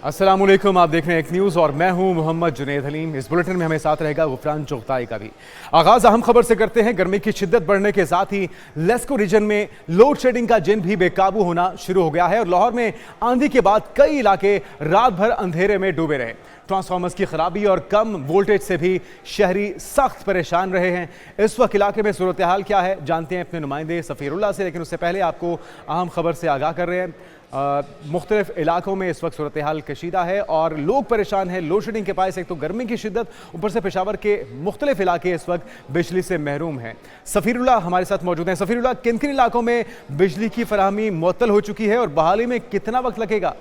अस्सलाम वालेकुम, आप देख रहे हैं एक न्यूज़ और मैं हूं मोहम्मद जुनैद हलीम। इस बुलेटिन में हमें साथ रहेगा गुफरान चुगताई का भी। आगाज़ अहम खबर से करते हैं। गर्मी की शिद्दत बढ़ने के साथ ही लेस्को रीजन में लोड शेडिंग का जिन भी बेकाबू होना शुरू हो गया है और लाहौर में आंधी के बाद कई इलाके रात भर अंधेरे में डूबे रहे। ट्रांसफार्मर्स की खराबी और कम वोल्टेज से भी शहरी सख्त परेशान रहे हैं। इस वक्त इलाके में सूरत हाल क्या है जानते हैं अपने नुमाइंदे सफ़ीरुल्लाह से, लेकिन उससे पहले आपको अहम खबर से आगाह कर रहे हैं। मुख्तलिफ इलाकों में इस वक्त सूरत हाल कशीदा है और लोग परेशान हैं लोड शेडिंग के पास। एक तो गर्मी की शिद्दत, ऊपर से पेशावर के मुख्तलिफ इलाके इस वक्त बिजली से महरूम हैं। सफ़ीरुल्लाह हमारे साथ मौजूद हैं। सफ़ीरुल्लाह, किन किन इलाकों में बिजली की फराहमी मुअत्तल हो चुकी है और बहाली में कितना वक्त लगेगा?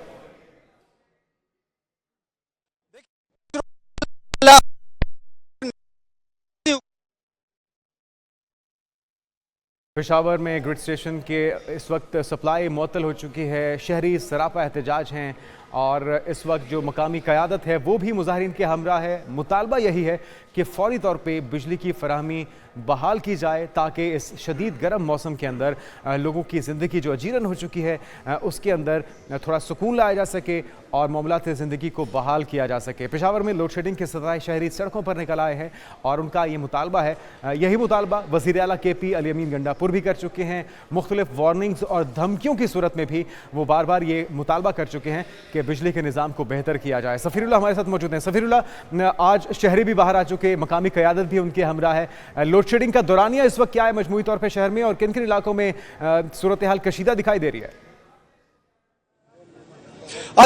पेशावर में ग्रिड स्टेशन के इस वक्त सप्लाई मुअत्तल हो चुकी है। शहरी सरापा एहतजाज हैं और इस वक्त जो मकामी क़यादत है वो भी मुजाहिरीन के हमरा है। मुतालबा यही है कि फ़ौरी तौर पे बिजली की फराहमी बहाल की जाए ताकि इस शदीद गर्म मौसम के अंदर लोगों की ज़िंदगी जो अजीरन हो चुकी है उसके अंदर थोड़ा सुकून लाया जा सके और मामलात ज़िंदगी को बहाल किया जा सके। पेशावर में लोड शेडिंग के सताए शहरी सड़कों पर निकल आए हैं और उनका ये मुतालबा है, यही मुतालबा वज़ीर आला KP अली अमीन गंडापुर भी कर चुके हैं। मुख्तलिफ वार्निंग्स और धमकियों की सूरत में भी वो बार बार ये मुतालबा कर चुके हैं कि बिजली के निज़ाम को बेहतर किया जाए। सफ़ीरुल्लाह हमारे साथ मौजूद हैं। सफ़ीरुल्लाह, आज शहरी भी बाहर आ चुके, मकामी क़यादत भी उनके हमरा है। लोड शेडिंग का दौरानिया इस वक्त क्या है मजमूई तौर पर शहर में और किन किन इलाकों में सूरत हाल कशीदा दिखाई दे रही है?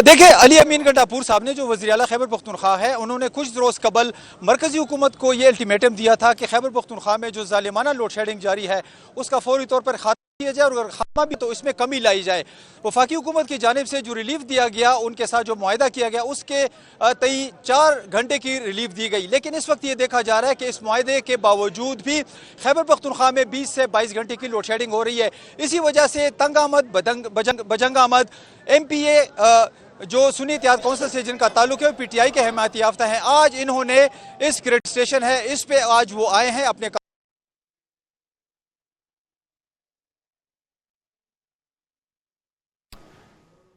देखिए, अली अमीन गंडापुर साहब ने जो वज़ीर आला खैबर पख्तूनख्वा है उन्होंने कुछ रोज़ कबल मरकज़ी हुकूमत को ये अल्टीमेटम दिया था कि खैबर पख्तूनख्वा में जो ज़ालिमाना लोड शेडिंग जारी है उसका फौरी तौर पर खात्मा किया जाए और अगर खात्मा भी तो इसमें कमी लाई जाए। वफाकी हुकूमत की जानिब से जो रिलीफ दिया गया, उनके साथ जो मुआहदा किया गया उसके तई 4 घंटे की रिलीफ दी गई, लेकिन इस वक्त ये देखा जा रहा है कि इस मुआहदे के बावजूद भी खैबर पख्तूनख्वा में 20 से 22 घंटे की लोड शेडिंग हो रही है। इसी वजह से तंग अहमद बजंग अहमद MPA जो सुन्नी इत्तेहाद कौंसिल से जिनका ताल्लुक है PTI के हिमायत याफ्ता हैं, आज इन्होंने इस ग्रिड स्टेशन है इस पे आज वो आए हैं अपने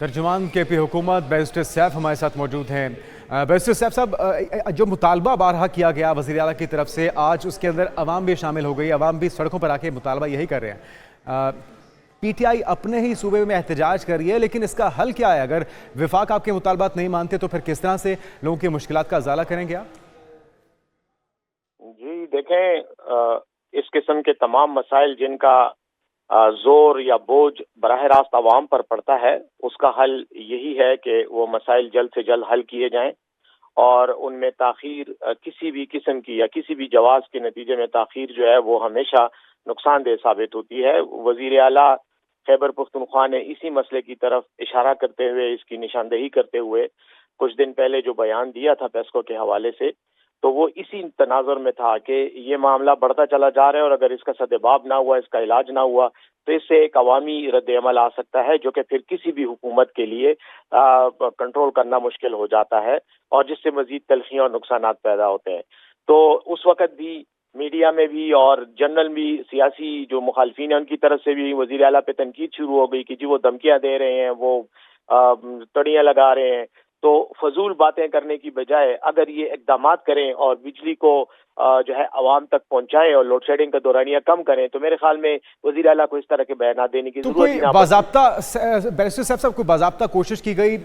तर्जुमान KP हुकूमत बैरिस्टर सैफ हमारे साथ मौजूद हैं। बैरिस्टर सैफ साहब, जो मुतालबा बारहा किया गया वज़ीर आला की तरफ से, आज उसके अंदर अवाम भी शामिल हो गई, अवाम भी सड़कों पर आके मुतालबा यही कर रहे हैं। PTI अपने ही सूबे में एहतजाज कर रही है, लेकिन इसका हल क्या है? अगर विफाक आपके मुतालबात नहीं मानते तो फिर किस तरह से लोगों की मुश्किलात का इजाला करेंगे आप? जी देखें, इस किस्म के तमाम मसाइल जिनका जोर या बोझ बराह रास्त आवाम पर पड़ता है, उसका हल यही है कि वो मसाइल जल्द से जल्द हल किए जाएं और उनमें ताखीर किसी भी किस्म की या किसी भी जवाब के नतीजे में ताखीर जो है वो हमेशा नुकसानदेह साबित होती है। वज़ीर आला खैबर पख्तूनख्वा ने इसी मसले की तरफ इशारा करते हुए, इसकी निशानदेही करते हुए कुछ दिन पहले जो बयान दिया था पेस्को के हवाले से, तो वो इसी तनाजुर में था कि ये मामला बढ़ता चला जा रहा है और अगर इसका सद्देबाब ना हुआ, इसका इलाज ना हुआ तो इससे एक अवामी रद्द-ए-अमल आ सकता है जो कि फिर किसी भी हुकूमत के लिए कंट्रोल करना मुश्किल हो जाता है और जिससे मजीद तलखियां और नुकसानात पैदा होते हैं। तो उस वक्त भी मीडिया में भी और जनरल भी सियासी जो मुखालफिन हैं उनकी तरफ से भी वज़ीर आला पे तनकीद शुरू हो गई कि जी वो धमकियां दे रहे हैं, वो तड़ियां लगा रहे हैं। तो फजूल बातें करने की बजाय अगर ये इक़दामात करें और बिजली को जो है आवाम तक पहुंचाएं और लोड शेडिंग का दौरानिया कम करें तो मेरे ख्याल में वज़ीर आला को इस तरह के बयान देने की जरूरत ही ना पड़े। बाज़ाब्ता बैरिस्टर साहब कोई बाज़ाब्ता कोशिश की गई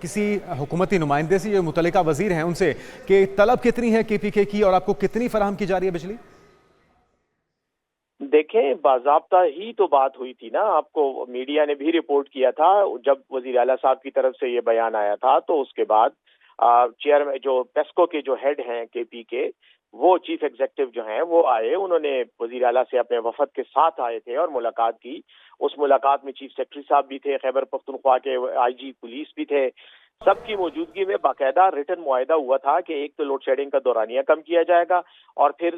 किसी हुकूमती नुमाइंदे से, जो मुतल्लिका वज़ीर हैं उनसे, कि तलब कितनी है KPK की और आपको कितनी फराहम की जा रही है बिजली? देखें, बाज़ाब्ता ही तो बात हुई थी ना, आपको मीडिया ने भी रिपोर्ट किया था जब वज़ीर आला साहब की तरफ से ये बयान आया था। तो उसके बाद चेयरमैन जो पेस्को के जो हेड हैं KP के, वो चीफ एग्जीक्यूटिव जो हैं वो आए, उन्होंने वज़ीर आला से अपने वफद के साथ आए थे और मुलाकात की। उस मुलाकात में चीफ सेक्रेटरी साहब भी थे, खैबर पख्तूनख्वा के IG पुलिस भी थे। सबकी मौजूदगी में बाकायदा रिटन मुआहदा हुआ था कि एक तो लोड शेडिंग का दौरानिया कम किया जाएगा और फिर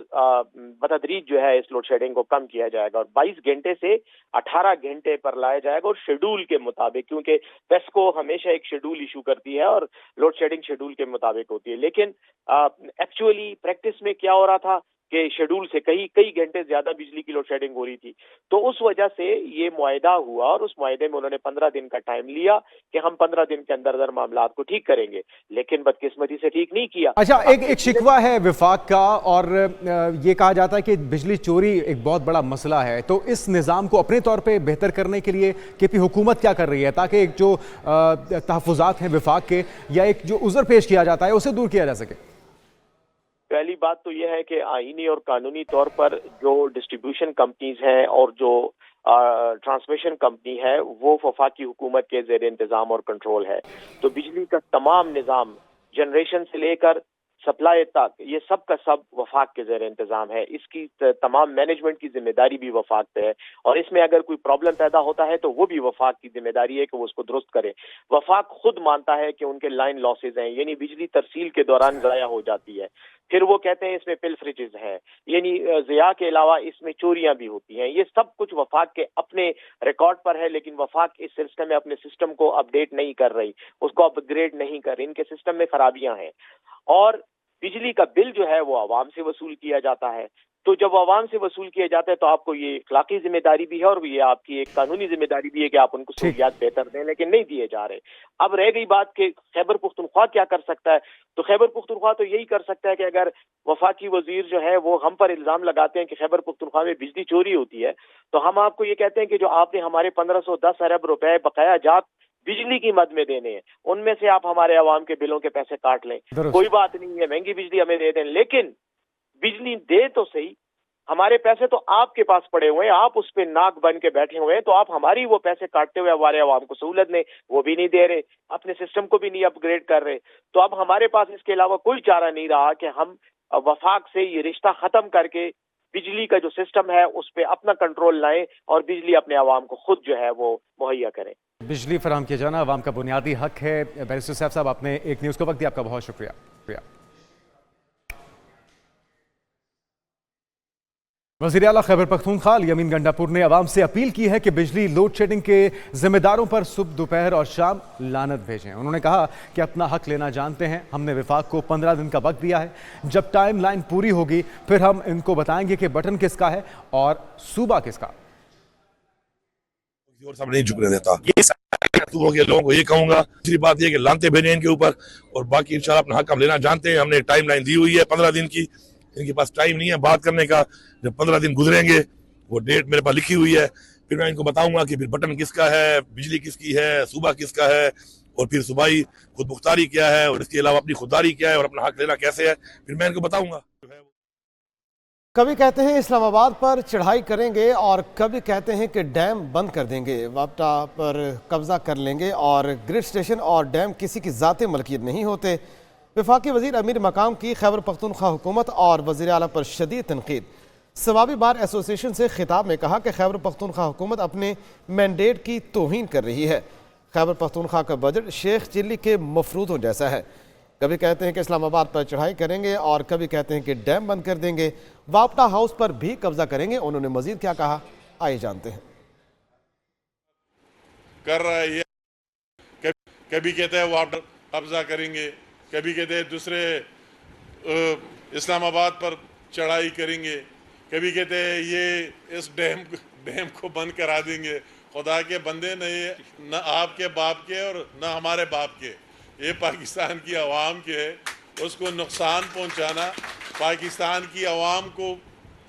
बतदरीज जो है इस लोड शेडिंग को कम किया जाएगा और 22 घंटे से 18 घंटे पर लाया जाएगा और शेड्यूल के मुताबिक, क्योंकि पेस्को हमेशा एक शेड्यूल इशू करती है और लोड शेडिंग शेड्यूल के मुताबिक होती है। लेकिन एक्चुअली प्रैक्टिस में क्या हो रहा था کے شیڈول سے کئی گھنٹے زیادہ بجلی کی لوڈ شیڈنگ ہو رہی تھی. تو اس وجہ سے یہ معاہدہ ہوا اور اس معاہدے میں انہوں نے 15 دن کا ٹائم لیا کہ ہم 15 دن کے اندر معاملات کو ٹھیک کریں گے، لیکن بدقسمتی سے ٹھیک نہیں کیا. اچھا، ایک شکوہ ہے وفاق کا، اور یہ کہا جاتا ہے کہ بجلی چوری ایک بہت بڑا مسئلہ ہے، تو اس نظام کو اپنے طور پہ بہتر کرنے کے لیے کے پی حکومت کیا کر رہی ہے تاکہ ایک جو تحفظات ہیں وفاق کے یا ایک جو عذر پیش کیا جاتا ہے اسے دور کیا جا سکے؟ پہلی بات تو یہ ہے کہ آئینی اور قانونی طور پر جو ڈسٹریبیوشن کمپنیز ہیں اور جو ٹرانسمیشن کمپنی ہے وہ وفاقی حکومت کے زیر انتظام اور کنٹرول ہے. تو بجلی کا تمام نظام جنریشن سے لے کر سپلائی تک یہ سب کا سب وفاق کے زیر انتظام ہے. اس کی تمام مینجمنٹ کی ذمہ داری بھی وفاق پہ ہے، اور اس میں اگر کوئی پرابلم پیدا ہوتا ہے تو وہ بھی وفاق کی ذمہ داری ہے کہ وہ اس کو درست کرے. وفاق خود مانتا ہے کہ ان کے لائن لاسز ہیں، یعنی بجلی ترسیل کے دوران ضائع ہو جاتی ہے. پھر وہ کہتے ہیں اس میں پلفریجز ہیں، یعنی ضیاع کے علاوہ اس میں چوریاں بھی ہوتی ہیں. یہ سب کچھ وفاق کے اپنے ریکارڈ پر ہے، لیکن وفاق اس سلسلے میں اپنے سسٹم کو اپ ڈیٹ نہیں کر رہی، اس کو اپ گریڈ نہیں کر رہی. ان کے سسٹم میں خرابیاں ہیں، اور بجلی کا بل جو ہے وہ عوام سے وصول کیا جاتا ہے. تو جب عوام سے وصول کیا جاتا ہے تو آپ کو یہ اخلاقی ذمہ داری بھی ہے اور یہ آپ کی ایک قانونی ذمہ داری بھی ہے کہ آپ ان کو سہولیات بہتر دیں، لیکن نہیں دیے جا رہے. اب رہ گئی بات کہ خیبر پختونخوا کیا کر سکتا ہے، تو خیبر پختونخوا تو یہی کر سکتا ہے کہ اگر وفاقی وزیر جو ہے وہ ہم پر الزام لگاتے ہیں کہ خیبر پختونخوا میں بجلی چوری ہوتی ہے، تو ہم آپ کو یہ کہتے ہیں کہ جو آپ نے ہمارے 1510 ارب روپے بقایا جات بجلی کی مد میں دینے ہیں، ان میں سے آپ ہمارے عوام کے بلوں کے پیسے کاٹ لیں. کوئی بات نہیں ہے، مہنگی بجلی ہمیں دے دیں، لیکن بجلی دے تو صحیح. ہمارے پیسے تو آپ کے پاس پڑے ہوئے ہیں، آپ اس پہ ناک بن کے بیٹھے ہوئے ہیں، تو آپ ہماری وہ پیسے کاٹتے ہوئے ہمارے عوام کو سہولت نہیں، وہ بھی نہیں دے رہے، اپنے سسٹم کو بھی نہیں اپ گریڈ کر رہے. تو اب ہمارے پاس اس کے علاوہ کوئی چارہ نہیں رہا کہ ہم وفاق سے یہ رشتہ ختم کر کے بجلی کا جو سسٹم ہے اس پہ اپنا کنٹرول لائیں اور بجلی اپنے عوام کو خود جو ہے وہ مہیا کریں. بجلی فراہم کیا جانا عوام کا بنیادی حق ہے. بیرسٹر صاحب صاحب، آپ نے ایک نیوز کا وقت دیا، آپ کا بہت شکریہ. وزیر اعلیٰ خیبر پختونخوا الیمین گنڈاپور نے عوام سے اپیل کی ہے کہ بجلی لوڈ شیڈنگ کے ذمہ داروں پر صبح، دوپہر اور شام لعنت بھیجیں. انہوں نے کہا کہ اپنا حق لینا جانتے ہیں، ہم نے وفاق کو 15 دن کا وقت دیا ہے، جب ٹائم لائن پوری ہوگی پھر ہم ان کو بتائیں گے کہ بٹن کس کا ہے اور صوبہ کس کا. اور سب نہیں جھکنے دیتا. یہ لوگوں کو یہ کہوں گا، دوسری بات یہ کہ لانتے بھیجیں ان کے اوپر، اور باقی انشاءاللہ اپنا حق ہم لینا جانتے ہیں. ہم نے ٹائم لائن دی ہوئی ہے 15 دن کی، ان کے پاس ٹائم نہیں ہے بات کرنے کا. جب 15 دن گزریں گے، وہ ڈیٹ میرے پاس لکھی ہوئی ہے، پھر میں ان کو بتاؤں گا کہ پھر بٹن کس کا ہے، بجلی کس کی ہے، صوبہ کس کا ہے، اور پھر صوبائی خود مختاری کیا ہے، اور اس کے علاوہ اپنی خودداری کیا ہے، اور اپنا حق لینا کیسے ہے، پھر میں ان کو بتاؤں گا. کبھی کہتے ہیں اسلام آباد پر چڑھائی کریں گے اور کبھی کہتے ہیں کہ ڈیم بند کر دیں گے، وابٹا پر قبضہ کر لیں گے، اور گرڈ اسٹیشن اور ڈیم کسی کی ذاتی ملکیت نہیں ہوتے. وفاقی وزیر امیر مقام کی خیبر پختونخوا حکومت اور وزیر اعلیٰ پر شدید تنقید. ثوابی بار ایسوسی ایشن سے خطاب میں کہا کہ خیبر پختونخوا حکومت اپنے مینڈیٹ کی توہین کر رہی ہے. خیبر پختونخوا کا بجٹ شیخ چلی کے مفروضوں جیسا ہے. کبھی کہتے ہیں کہ اسلام آباد پر چڑھائی کریں گے اور کبھی کہتے ہیں کہ ڈیم بند کر دیں گے، وابٹا ہاؤس پر بھی قبضہ کریں گے. انہوں نے مزید کیا کہا، آئیے جانتے ہیں. کر رہا ہے یہ، کبھی کہتے ہیں وابٹا قبضہ کریں گے، کبھی کہتے ہیں دوسرے اسلام آباد پر چڑھائی کریں گے، کبھی کہتے ہیں یہ اس ڈیم کو بند کرا دیں گے. خدا کے بندے نہیں، نہ آپ کے باپ کے اور نہ ہمارے باپ کے، یہ پاکستان کی عوام کے، اس کو نقصان پہنچانا، پاکستان کی عوام کو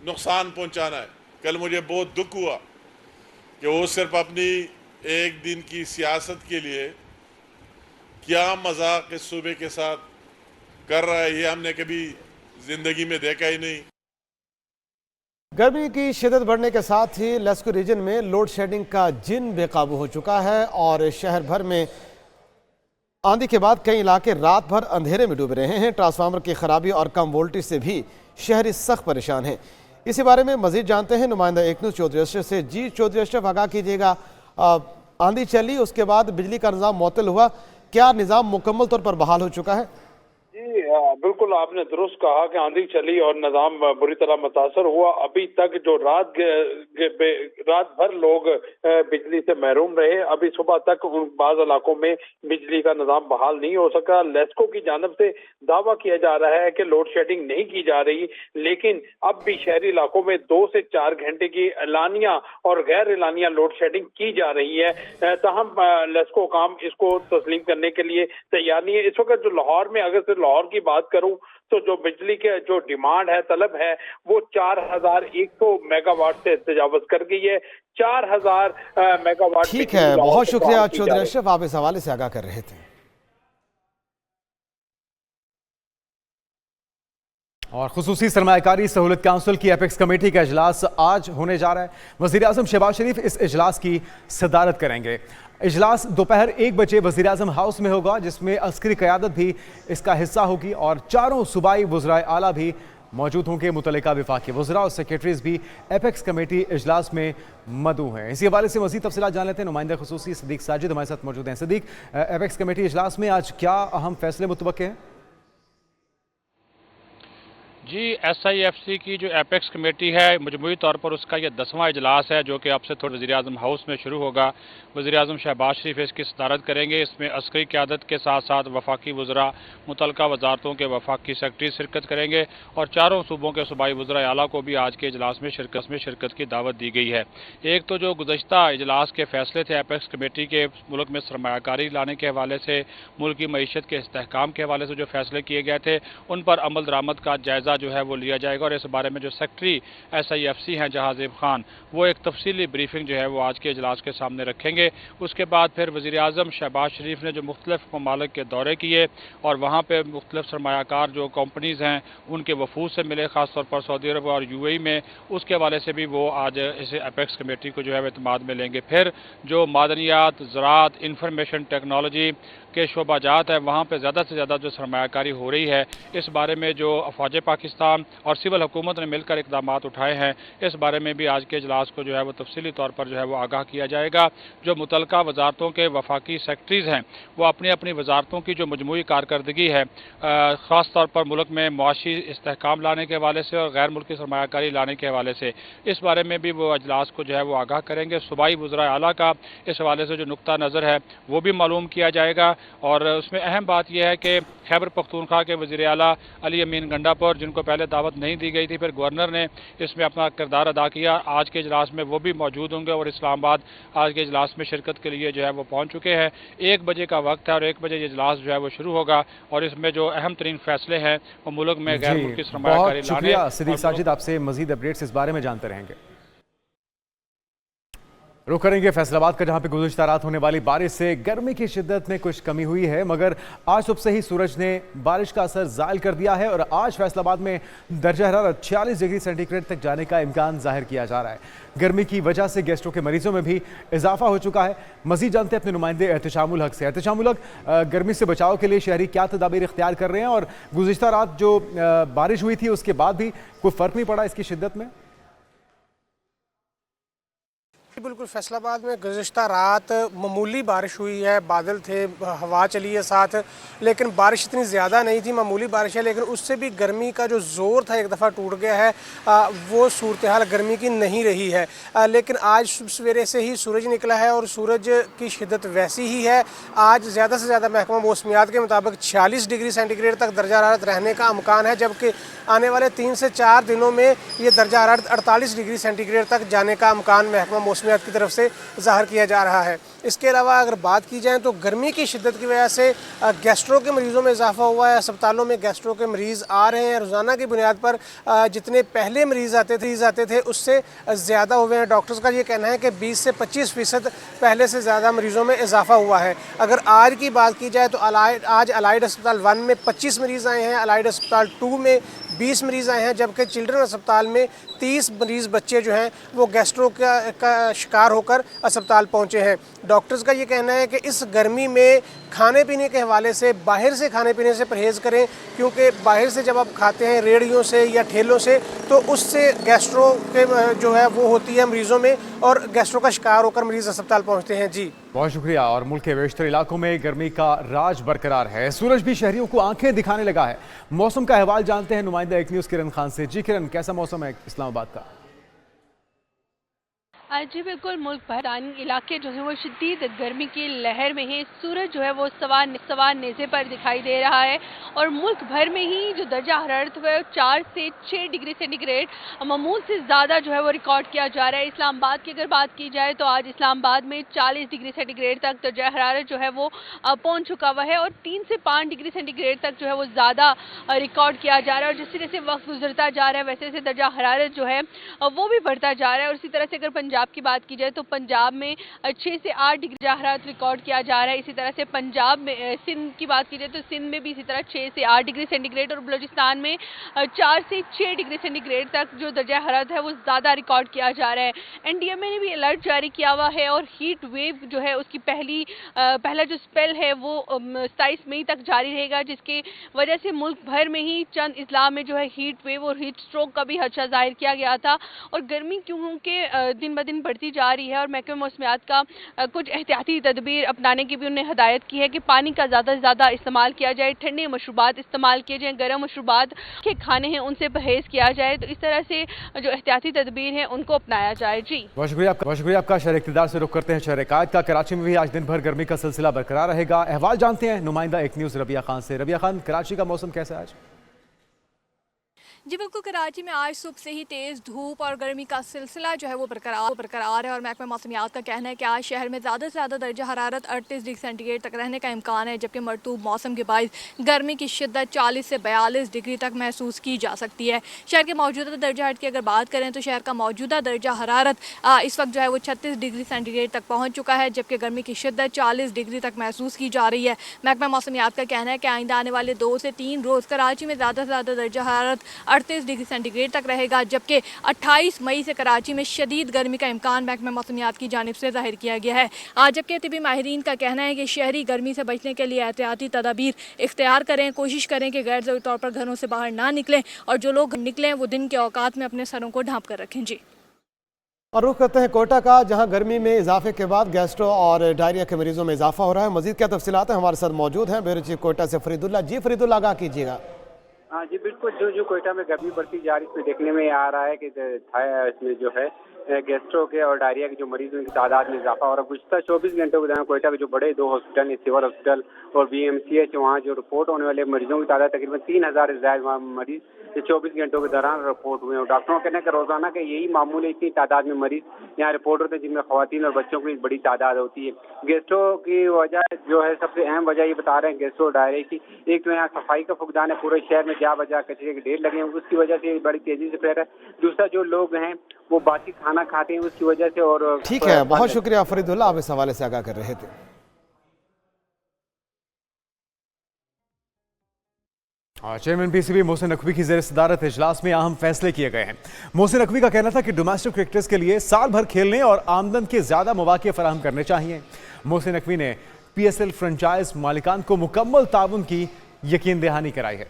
نقصان پہنچانا ہے. کل مجھے بہت دکھ ہوا کہ وہ صرف اپنی ایک دن کی سیاست کے لیے کیا مذاق اس صوبے کے ساتھ کر رہا ہے، یہ ہم نے کبھی زندگی میں دیکھا ہی نہیں. گرمی کی شدت بڑھنے کے ساتھ ہی لیسکو ریجن میں لوڈ شیڈنگ کا جن بے قابو ہو چکا ہے، اور شہر بھر میں آندھی کے بعد کئی علاقے رات بھر اندھیرے میں ڈوب رہے ہیں. ٹرانسفارمر کی خرابی اور کم وولٹیج سے بھی شہری سخت پریشان ہیں. اسی بارے میں مزید جانتے ہیں نمائندہ ایک نیوز چودھری اشرف سے. جی چودھری اشرف، آگاہ کیجیے گا، آندھی چلی، اس کے بعد بجلی کا نظام معطل ہوا، کیا نظام مکمل طور پر بحال ہو چکا ہے؟ جی बिल्कुल आपने दुरुस्त कहा कि आंधी चली और निज़ाम बुरी तरह मुतासर हुआ। अभी तक जो रात भर लोग बिजली से महरूम रहे। अभी सुबह तक बाज़ इलाकों में बिजली का निज़ाम बहाल नहीं हो सका। लेस्को की जानिब से दावा किया जा रहा है कि लोड शेडिंग नहीं की जा रही, लेकिन अब भी शहरी इलाकों में 2 से 4 घंटे की एलानिया और गैर एलानिया लोड शेडिंग की जा रही है। ताहम लेस्को काम इसको तस्लीम करने के लिए तैयार नहीं है। इस वक्त जो लाहौर में, अगर से लाहौर की बात करूं तो जो बिजली के जो डिमांड है, तलब है, वो 4100 मेगावाट से तजावज कर गई है। 4000 मेगावाट। ठीक है, बहुत शुक्रिया चौधरी अशरफ, आप इस हवाले से आगाह कर रहे थे। और खुसूसी सरमायाकारी सहूलत काउंसिल की एपेक्स कमेटी का इजलास आज होने जा रहा है। वज़ीर आज़म शहबाज शरीफ इस इजलास की सदारत करेंगे। इजलास दोपहर 1 बजे वज़ीर आज़म हाउस में होगा, जिसमें अस्करी क़यादत भी इसका हिस्सा होगी और चारों सूबाई वज़राए आला भी मौजूद होंगे। मुतल्लिका विफाकी वज़रा और सेक्रेटरीज भी एपेक्स कमेटी इजलास में मदऊ हैं। इसी हवाले से मज़ीद तफसीलात जान लेते हैं। नुमाइंदा खुसूसी सदीक साजिद हमारे साथ मौजूद हैं। सदीक, एपेक्स कमेटी इजलास में आज क्या अहम फैसले मुतवक्के हैं? जी, SIFC की जो एपेक्स कमेटी है, मजमूई तौर पर उसका यह 10वां इजलास है, जो कि अब से थोड़ा वज़ीर आज़म हाउस में शुरू होगा। वज़ीर आज़म शहबाज शरीफ इसकी सदारत करेंगे। इसमें अस्करी क़यादत के साथ साथ वफाकी वज़रा, मुतल्लिका वजारतों के वफाकी सेक्रेटरी शिरकत करेंगे और चारों सूबों के सूबाई वज़राए आला को भी आज के इजलास में शिरकत की दावत दी गई है। एक तो जो गुज़श्ता इजलास के फैसले थे एपेक्स कमेटी के, मुल्क में सरमायाकारी लाने के हवाले से, मुल्क की मईशत के इस्तेहकाम के हवाले से जो फैसले किए गए थे, उन पर अमल दरामद का जायज़ा जो है वो लिया जाएगा। और इस बारे में जो सेक्रेटरी SIFC हैं जहाज़ेब खान, वो एक तफसीली ब्रीफिंग जो है वो आज के इजलास के सामने रखेंगे। उसके बाद फिर वज़ीर आज़म शहबाज शरीफ ने जो मुख्तलिफ ममालिक के दौरे किए और वहाँ पर मुख्तलिफ सरमायाकार जो कंपनीज़ हैं उनके वफूद से मिले, ख़ासतौर पर सऊदी अरब और UAE में, उसके हवाले से भी वो आज इस एपेक्स कमेटी को जो है एतमाद में लेंगे। फिर जो मादनियात, ज़राअत, इंफॉर्मेशन टेक्नोलॉजी के शोबाजात है, वहाँ पर ज़्यादा से ज़्यादा जो सरमायाकारी हो रही है, इस बारे में जो अफवाज पाकिस्तान और सिविल हुकूमत ने मिलकर इक़दाम उठाए हैं, इस बारे में भी आज के इजलास को जो है वो तफसीली तौर पर जो है वो आगाह किया जाएगा। जो मुतल्लिका वजारतों के वफाकी सेक्रेटरीज़ हैं, वो अपनी अपनी वजारतों की जो मजमूई कारकर्दगी है, ख़ास तौर पर मुल्क में मुआशी इस्तेहकाम लाने के हवाले से और गैर मुल्की सरमायाकारी लाने के हवाले से, इस बारे में भी वो इजलास को जो है वो आगाह करेंगे। सूबाई वज़राए आला का इस हवाले से जो नुक्ता नज़र है वो भी मालूम किया जाएगा। और उसमें अहम बात यह है कि खैबर पख्तूनख्वा के वज़ीर आला अली अमीन गंडापुर, जिनको पहले दावत नहीं दी गई थी, फिर गवर्नर ने इसमें अपना किरदार अदा किया। आज के इजलास में वो भी मौजूद होंगे और इस्लामाबाद आज के इजलास में शिरकत के लिए जो है वो पहुँच चुके हैं। 1 बजे का वक्त है और 1 बजे ये इजलास जो है वो शुरू होगा और इसमें जो अहम तरीन फैसले हैं वो मुल्क में गैर मुल्की सरमायाकारी लाने। शुक्रिया सदीक साजिद, आपसे मजीद अपडेट्स इस बारे में जानते रहेंगे। रुख करेंगे फैसलाबाद का, जहां पे गुज़श्ता रात होने वाली बारिश से गर्मी की शिद्दत में कुछ कमी हुई है, मगर आज सुबह से ही सूरज ने बारिश का असर ज़ायल कर दिया है और आज फैसलाबाद में दर्जा हरारत 46 डिग्री सेंटीग्रेड तक जाने का इम्कान जाहिर किया जा रहा है। गर्मी की वजह से गैस्ट्रो के मरीजों में भी इजाफा हो चुका है। मज़ीद जानते हैं अपने नुमाइंदे एहतशामुल हक से। एहतशामुल हक, गर्मी से बचाव के लिए शहरी क्या तदाबीर इख्तियार कर रहे हैं और गुज़श्ता रात जो बारिश हुई थी उसके बाद भी कोई फ़र्क नहीं पड़ा इसकी शिद्दत में? बिल्कुल, फैसलाबाद में गुज़श्ता रात मामूली बारिश हुई है, बादल थे, हवा चली है साथ, लेकिन बारिश इतनी ज़्यादा नहीं थी, मामूली बारिश है, लेकिन उससे भी गर्मी का जो ज़ोर था एक दफ़ा टूट गया है। वो सूरत हाल गर्मी की नहीं रही है। लेकिन आज सवेरे से ही सूरज निकला है और सूरज की शिद्दत वैसी ही है। आज ज़्यादा से ज़्यादा महकमा मौसमियात के मुताबिक 46 डिग्री सेंटीग्रेड तक दर्जा हरारत रहने का इम्कान है, जबकि आने वाले 3 से 4 दिनों में ये दर्जा हरारत 48 डिग्री सेंटीग्रेड तक जाने का इम्कान महकमा मौसमियात की तरफ से ज़ाहिर किया जा रहा है। इसके अलावा अगर बात की जाए तो गर्मी की शिद्दत की वजह से गैस्ट्रो के मरीज़ों में इजाफा हुआ है। अस्पतालों में गैस्ट्रो के मरीज़ आ रहे हैं। रोज़ाना की बुनियाद पर जितने पहले मरीज़ आते थे उससे ज़्यादा हुए हैं। डॉक्टर्स का ये कहना है कि 20 से 25% पहले से ज़्यादा मरीज़ों में इजाफा हुआ है। अगर आज की बात की जाए तो आज अलाइड अस्पताल 1 में 25 मरीज़ आए हैं, अलाइड अस्पताल 2 में 20 मरीज़ आए हैं, जबकि चिल्ड्रन अस्पताल में 30 मरीज़ बच्चे जो हैं वो गैस्ट्रो का शिकार होकर अस्पताल पहुंचे हैं। डॉक्टर्स का ये कहना है कि इस गर्मी में खाने पीने के हवाले से बाहर से खाने पीने से परहेज़ करें, क्योंकि बाहर से जब आप खाते हैं रेहड़ियों से या ठेलों से तो उससे गैस्ट्रो के जो है वो होती है मरीज़ों में, और गैस्ट्रो का शिकार होकर मरीज़ अस्पताल पहुंचते हैं। जी बहुत शुक्रिया। और मुल्क के बेशतर इलाकों में गर्मी का राज बरकरार है, सूरज भी शहरियों को आंखें दिखाने लगा है। मौसम का अहवाल जानते हैं नुमाइंदा एक न्यूज़ किरण खान से। जी किरण, कैसा मौसम है इस्लामाबाद का? जी बिल्कुल, मुल्क भर इलाके जो है वो शदीद गर्मी की लहर में है। सूरज जो है वो सवा नेज़े पर दिखाई दे रहा है और मुल्क भर में ही जो दर्जा हरारत है 4 से 6 डिग्री सेंटीग्रेड मामूल से ज़्यादा जो है वो रिकॉर्ड किया जा रहा है। इस्लामाबाद की अगर बात की जाए तो आज इस्लामाबाद में 40 डिग्री सेंटीग्रेड तक दर्जा हरारत जो है वो पहुँच चुका हुआ है और 3 से 5 डिग्री सेंटीग्रेड तक जो है वो ज़्यादा रिकॉर्ड किया जा रहा है। और जिस तरह से वक्त गुजरता जा रहा है वैसे वैसे दर्जा हरारत जो है वो भी बढ़ता जा रहा है। और इसी तरह से अगर पंजाब की बात की जाए तो पंजाब में 6 से 8 डिग्री हरारत रिकॉर्ड किया जा रहा है। इसी तरह से पंजाब में सिंध की बात की जाए तो सिंध में भी इसी तरह 6 से 8 डिग्री सेंटीग्रेड और बलूचिस्तान में 4 से 6 डिग्री सेंटीग्रेड तक जो दर्जा हरारत है वो ज़्यादा रिकॉर्ड किया जा रहा है। एनडीएमए ने भी अलर्ट जारी किया हुआ है और हीट वेव जो है उसकी पहला जो स्पेल है वो 27 मई तक जारी रहेगा, जिसकी वजह से मुल्क भर में ही चंद अजला में जो है हीट वेव और हीट स्ट्रोक का भी खदशा जाहिर किया गया था। और गर्मी क्योंकि दिन ब दिन बढ़ती जा रही है और महकमे मौसमियात का कुछ एहतियाती तदबीर अपनाने की भी उन्हें हदायत की है कि पानी का ज़्यादा से ज़्यादा इस्तेमाल किया जाए, ठंडे मशरूबात इस्तेमाल किए जाएँ, गर्म मशरूबात के खाने हैं उनसे परहेज़ किया जाए। तो इस तरह से जो एहतियाती तदबीर हैं उनको अपनाया जाए। जी बहुत शुक्रिया आपका। शहर इक़्तिदार से रुख करते हैं शहर कायद का। कराची में भी आज दिन भर गर्मी का सिलसिला बरकरार रहेगा। अहवाल जानते हैं नुमाइंदा एक न्यूज़ रबिया खान से। रबिया खान, कराची का मौसम कैसा है आज? जी बिल्कुल, कराची में आज सुबह से ही तेज़ धूप और गर्मी का सिलसिला जो है वो बरकरार है और महकमा मौसमियात का कहना है कि आज शहर में ज़्यादा से ज़्यादा दर्जा हरारत 38 डिग्री सेंटीग्रेड तक रहने का इम्कान है, जबकि मरतूब मौसम के बायस गर्मी की शिद्दत 40 से 42 डिग्री तक महसूस की जा सकती है। शहर के मौजूदा दर्जा हरारत की अगर बात करें तो शहर का मौजूदा दर्जा हरारत इस वक्त जो है वो 36 डिग्री सेंटीग्रेड तक पहुँच चुका है, जबकि गर्मी की शिद्दत 40 डिग्री तक महसूस की जा रही है। महकमा मौसमियात का कहना है कि आइंदा आने वाले 2 से 3 रोज़ कराची में ज़्यादा से ज़्यादा दर्जा हरारत 38 डिग्री सेंटीग्रेड तक रहेगा, जबकि 28 मई से कराची में शदीद गर्मी का इम्कान महकमा मौसमियात की जानिब से जाहिर किया गया है। आज जबकि तिबी माहिरीन का कहना है कि शहरी गर्मी से बचने के लिए एहतियाती तदाबीर इख्तियार करें, कोशिश करें कि गैर ज़रूरी तौर पर घरों से बाहर ना निकलें और जो लोग निकलें वो दिन के औकात में अपने सरों को ढाँप कर रखें। जी और रुख करते हैं कोयटा का, जहां गर्मी में इजाफे के बाद गैस्ट्रो और डायरिया के मरीजों में इजाफा हो रहा है। मजीद क्या तफसीलात हैं, हमारे साथ मौजूद हैं ब्यूरो चीफ कोयटा से फरीदुल्ला। जी फरीदुल्ला, आगाह कीजिएगा। हाँ जी बिल्कुल, जो कोयटा में गर्मी बढ़ती जा रही है इसमें देखने में आ रहा है कि इसमें जो है गैस्ट्रो के और डायरिया के जो मरीजों की तादाद में इजाफा हो रहा है। गुज़श्ता 24 घंटों के दौरान कोयटा के जो बड़े 2 हॉस्पिटल हैं, सिविल हॉस्पिटल और BMCH, वहाँ जो रिपोर्ट होने वाले मरीजों की तादाद तकरीबन 3000 से ज़्यादा मरीज 24 घंटों के दौरान रिपोर्ट हुए हैं। डॉक्टरों का कहना है कि रोजाना के यही मामूल है, इतनी तादाद में मरीज यहाँ रिपोर्ट होते हैं, जिनमें खवातीन और बच्चों की बड़ी तादाद होती है। गैस्ट्रो की वजह जो है, सबसे अहम वजह ये बता रहे हैं गैस्ट्रो डायरिया की, एक तो यहाँ सफाई का फुकदान है, पूरे शहर में जा बजा कचरे के ढेर लगे हैं, उसकी वजह से बड़ी तेजी से फैल रहा है। दूसरा, जो लोग हैं वो बासी खाना खाते हैं, उसकी वजह से। और ठीक है, बहुत शुक्रिया फरीदुल्ला, आप इस हवाले से आगाह कर रहे थे। चेयरमैन PCB मोहसिन नकवी की ज़ेर सदारत इजलास में अहम फैसले किए गए हैं। मोहसिन नकवी का कहना था कि डोमेस्टिक क्रिकेटर्स के लिए साल भर खेलने और आमदन के ज़्यादा मौके फराहम करने चाहिए। मोहसिन नकवी ने PSL फ्रेंचाइज मालिकान को मुकम्मल ताउन की यकीन दहानी कराई है।